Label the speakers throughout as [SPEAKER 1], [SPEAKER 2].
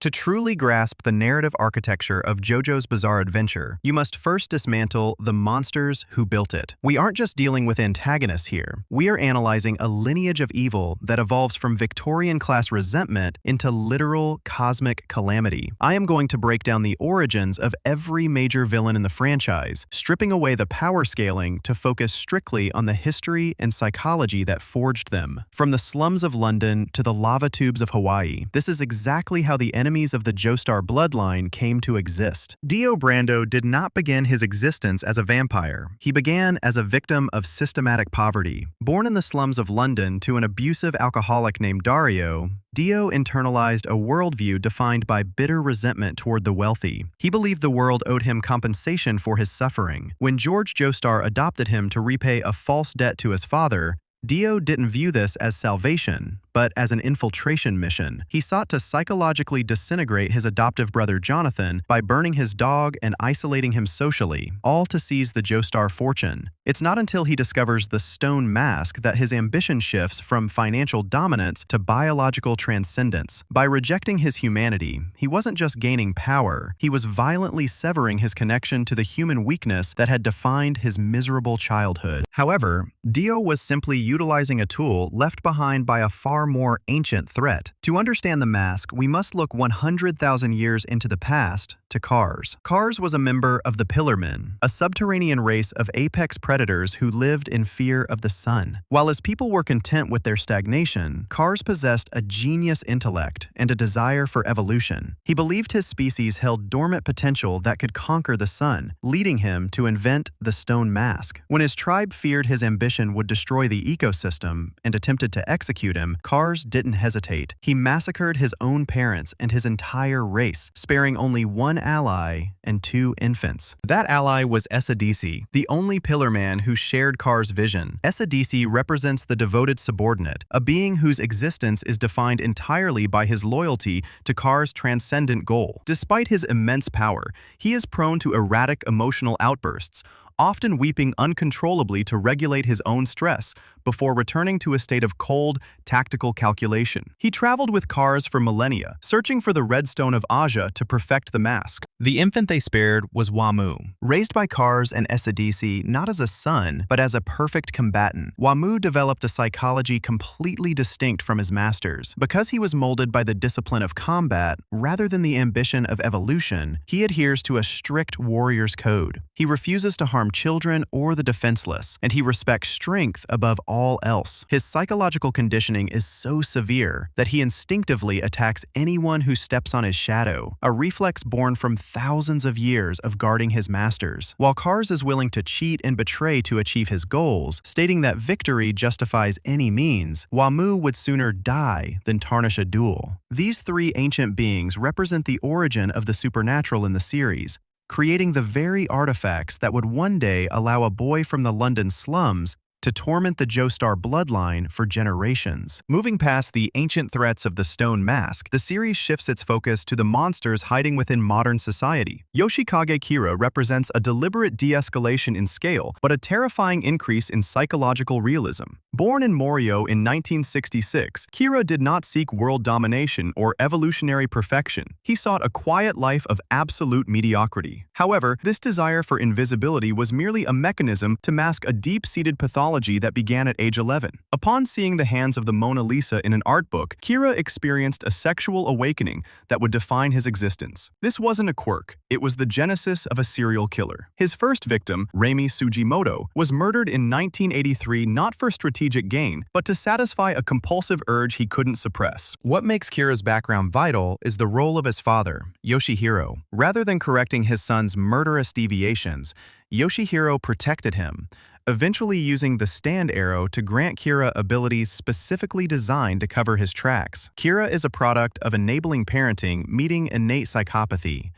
[SPEAKER 1] To truly grasp the narrative architecture of Jojo's Bizarre Adventure, you must first dismantle the monsters who built it. We aren't just dealing with antagonists here. We are analyzing a lineage of evil that evolves from Victorian-class resentment into literal cosmic calamity. I am going to break down the origins of every major villain in the franchise, stripping away the power scaling to focus strictly on the history and psychology that forged them. From the slums of London to the lava tubes of Hawaii, this is exactly how the enemies of the Joestar bloodline came to exist. Brando did not begin his existence as a vampire. He began as a victim of systematic poverty. Born in the slums of London to an abusive alcoholic named Dario, Dio internalized a worldview defined by bitter resentment toward the wealthy. He believed the world owed him compensation for his suffering. When George Joestar adopted him to repay a false debt to his father, Dio didn't view this as salvation, but as an infiltration mission. He sought to psychologically disintegrate his adoptive brother Jonathan by burning his dog and isolating him socially, all to seize the Joestar fortune. It's not until he discovers the stone mask that his ambition shifts from financial dominance to biological transcendence. By rejecting his humanity, he wasn't just gaining power, he was violently severing his connection to the human weakness that had defined his miserable childhood. However, Dio was simply utilizing a tool left behind by a far more ancient threat. To understand the mask, we must look 100,000 years into the past, to Kars. Kars was a member of the Pillarmen, a subterranean race of apex predators who lived in fear of the sun. While his people were content with their stagnation, Kars possessed a genius intellect and a desire for evolution. He believed his species held dormant potential that could conquer the sun, leading him to invent the stone mask. When his tribe feared his ambition would destroy the ecosystem and attempted to execute him, Kars didn't hesitate. He massacred his own parents and his entire race, sparing only one ally and 2 infants. That ally was Esidisi, the only Pillarman who shared Kars' vision. Esidisi represents the devoted subordinate, a being whose existence is defined entirely by his loyalty to Kars' transcendent goal. Despite his immense power, he is prone to erratic emotional outbursts, often weeping uncontrollably to regulate his own stress before returning to a state of cold, tactical calculation. He traveled with Kars for millennia, searching for the redstone of Aja to perfect the mask. The infant they spared was Wammu. Raised by Kars and Esidisi not as a son, but as a perfect combatant, Wammu developed a psychology completely distinct from his masters. Because he was molded by the discipline of combat, rather than the ambition of evolution, he adheres to a strict warrior's code. He refuses to harm children or the defenseless, and he respects strength above all else. His psychological conditioning is so severe that he instinctively attacks anyone who steps on his shadow, a reflex born from thousands of years of guarding his masters. While Kars is willing to cheat and betray to achieve his goals, stating that victory justifies any means, Wammu would sooner die than tarnish a duel. These 3 ancient beings represent the origin of the supernatural in the series, creating the very artifacts that would one day allow a boy from the London slums to torment the Joestar bloodline for generations. Moving past the ancient threats of the stone mask, the series shifts its focus to the monsters hiding within modern society. Yoshikage Kira represents a deliberate de-escalation in scale, but a terrifying increase in psychological realism. Born in Morio in 1966, Kira did not seek world domination or evolutionary perfection. He sought a quiet life of absolute mediocrity. However, this desire for invisibility was merely a mechanism to mask a deep-seated pathology that began at age 11. Upon seeing the hands of the Mona Lisa in an art book, Kira experienced a sexual awakening that would define his existence. This wasn't a quirk, it was the genesis of a serial killer. His first victim, Reimi Sugimoto, was murdered in 1983 not for strategic gain, but to satisfy a compulsive urge he couldn't suppress. What makes Kira's background vital is the role of his father, Yoshihiro. Rather than correcting his son's murderous deviations, Yoshihiro protected him, eventually using the stand arrow to grant Kira abilities specifically designed to cover his tracks. Kira is a product of enabling parenting meeting innate psychopathy,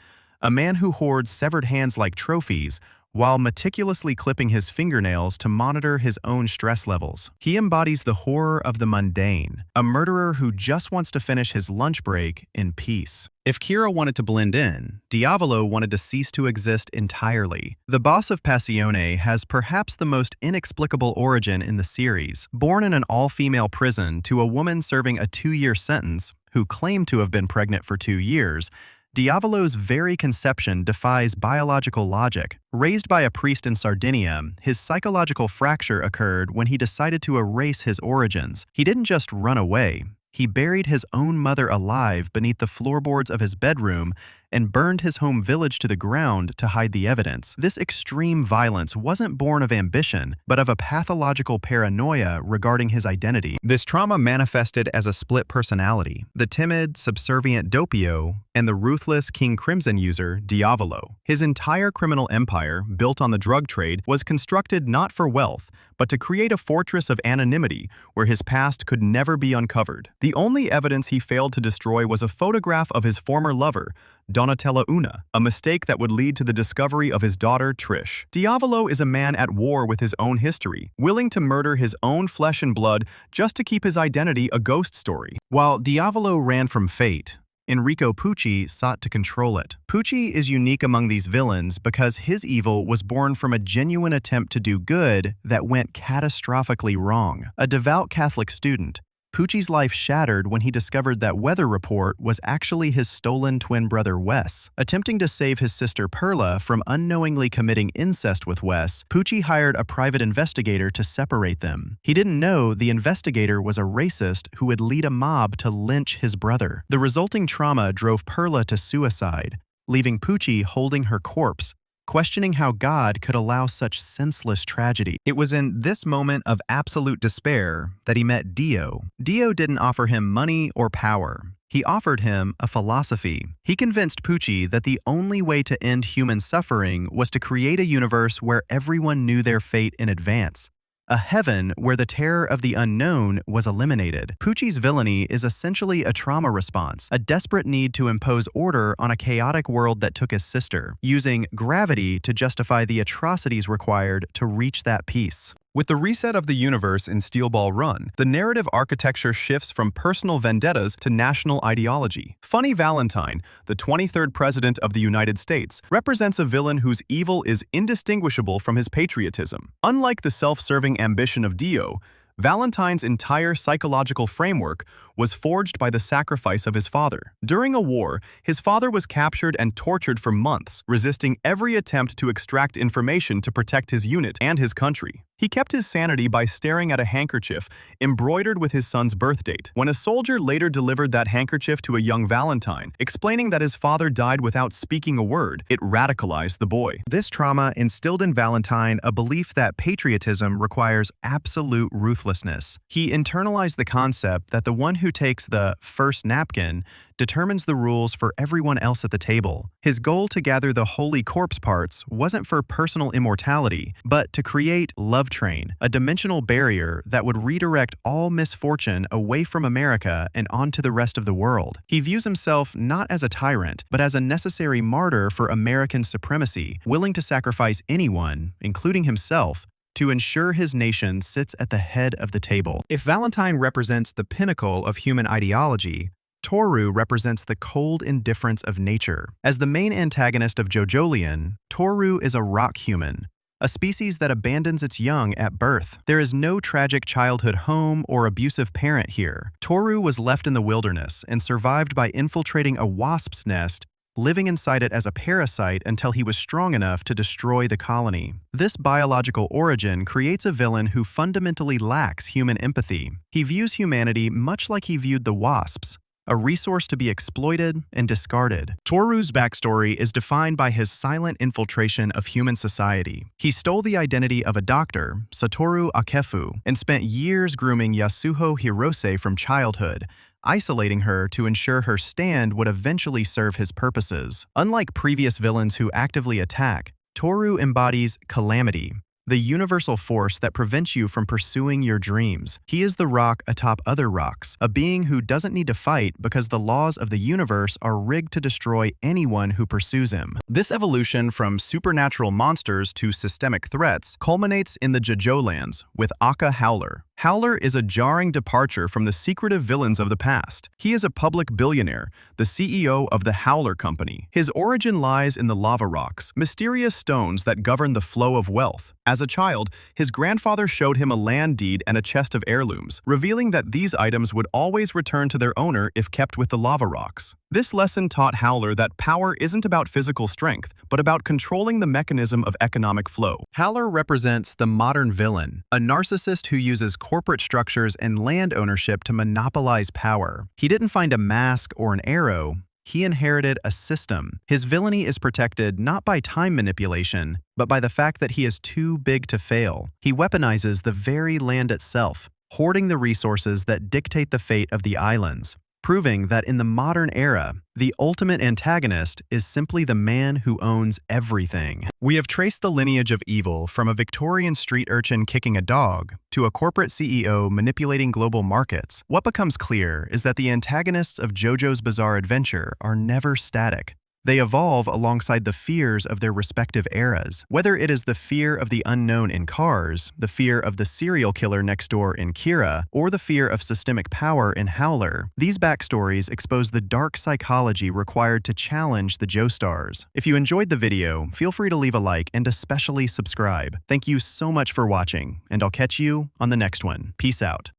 [SPEAKER 1] a man who hoards severed hands like trophies while meticulously clipping his fingernails to monitor his own stress levels. He embodies the horror of the mundane, a murderer who just wants to finish his lunch break in peace. If Kira wanted to blend in, Diavolo wanted to cease to exist entirely. The boss of Passione has perhaps the most inexplicable origin in the series. Born in an all-female prison to a woman serving a 2-year sentence, who claimed to have been pregnant for 2 years, Diavolo's very conception defies biological logic. Raised by a priest in Sardinia, his psychological fracture occurred when he decided to erase his origins. He didn't just run away. He buried his own mother alive beneath the floorboards of his bedroom and burned his home village to the ground to hide the evidence. This extreme violence wasn't born of ambition, but of a pathological paranoia regarding his identity. This trauma manifested as a split personality: the timid, subservient Doppio and the ruthless King Crimson user Diavolo. His entire criminal empire, built on the drug trade, was constructed not for wealth, but to create a fortress of anonymity where his past could never be uncovered. The only evidence he failed to destroy was a photograph of his former lover, Donatella Una, a mistake that would lead to the discovery of his daughter, Trish. Diavolo is a man at war with his own history, willing to murder his own flesh and blood just to keep his identity a ghost story. While Diavolo ran from fate, Enrico Pucci sought to control it. Pucci is unique among these villains because his evil was born from a genuine attempt to do good that went catastrophically wrong. A devout Catholic student, Pucci's life shattered when he discovered that weather report was actually his stolen twin brother Wes. Attempting to save his sister Perla from unknowingly committing incest with Wes, Pucci hired a private investigator to separate them. He didn't know the investigator was a racist who would lead a mob to lynch his brother. The resulting trauma drove Perla to suicide, leaving Pucci holding her corpse, questioning how God could allow such senseless tragedy. It was in this moment of absolute despair that he met Dio. Dio didn't offer him money or power. He offered him a philosophy. He convinced Pucci that the only way to end human suffering was to create a universe where everyone knew their fate in advance. A heaven where the terror of the unknown was eliminated. Pucci's villainy is essentially a trauma response, a desperate need to impose order on a chaotic world that took his sister, using gravity to justify the atrocities required to reach that peace. With the reset of the universe in Steel Ball Run, the narrative architecture shifts from personal vendettas to national ideology. Funny Valentine, the 23rd President of the United States, represents a villain whose evil is indistinguishable from his patriotism. Unlike the self-serving ambition of Dio, Valentine's entire psychological framework was forged by the sacrifice of his father. During a war, his father was captured and tortured for months, resisting every attempt to extract information to protect his unit and his country. He kept his sanity by staring at a handkerchief embroidered with his son's birth date. When a soldier later delivered that handkerchief to a young Valentine, explaining that his father died without speaking a word, it radicalized the boy. This trauma instilled in Valentine a belief that patriotism requires absolute ruthlessness. He internalized the concept that the one who takes the first napkin determines the rules for everyone else at the table. His goal to gather the holy corpse parts wasn't for personal immortality, but to create Love Train, a dimensional barrier that would redirect all misfortune away from America and onto the rest of the world. He views himself not as a tyrant, but as a necessary martyr for American supremacy, willing to sacrifice anyone, including himself, to ensure his nation sits at the head of the table. If Valentine represents the pinnacle of human ideology, Tooru represents the cold indifference of nature. As the main antagonist of Jojo, Tooru is a rock human, a species that abandons its young at birth. There is no tragic childhood home or abusive parent here. Tooru was left in the wilderness and survived by infiltrating a wasp's nest, living inside it as a parasite until he was strong enough to destroy the colony. This biological origin creates a villain who fundamentally lacks human empathy. He views humanity much like he viewed the wasps, a resource to be exploited and discarded. Tooru's backstory is defined by his silent infiltration of human society. He stole the identity of a doctor, Satoru Akefu, and spent years grooming Yasuho Hirose from childhood, isolating her to ensure her stand would eventually serve his purposes. Unlike previous villains who actively attack, Tooru embodies calamity, the universal force that prevents you from pursuing your dreams. He is the rock atop other rocks, a being who doesn't need to fight because the laws of the universe are rigged to destroy anyone who pursues him. This evolution from supernatural monsters to systemic threats culminates in the Jojo lands with Howler. Howler is a jarring departure from the secretive villains of the past. He is a public billionaire, the CEO of the Howler Company. His origin lies in the lava rocks, mysterious stones that govern the flow of wealth. As a child, his grandfather showed him a land deed and a chest of heirlooms, revealing that these items would always return to their owner if kept with the lava rocks. This lesson taught Howler that power isn't about physical strength, but about controlling the mechanism of economic flow. Howler represents the modern villain, a narcissist who uses corporate structures and land ownership to monopolize power. He didn't find a mask or an arrow. He inherited a system. His villainy is protected not by time manipulation, but by the fact that he is too big to fail. He weaponizes the very land itself, hoarding the resources that dictate the fate of the islands, proving that in the modern era, the ultimate antagonist is simply the man who owns everything. We have traced the lineage of evil from a Victorian street urchin kicking a dog to a corporate CEO manipulating global markets. What becomes clear is that the antagonists of Jojo's bizarre adventure are never static. They evolve alongside the fears of their respective eras. Whether it is the fear of the unknown in Cars, the fear of the serial killer next door in Kira, or the fear of systemic power in Howler, these backstories expose the dark psychology required to challenge the Joestars. If you enjoyed the video, feel free to leave a like and especially subscribe. Thank you so much for watching, and I'll catch you on the next one. Peace out.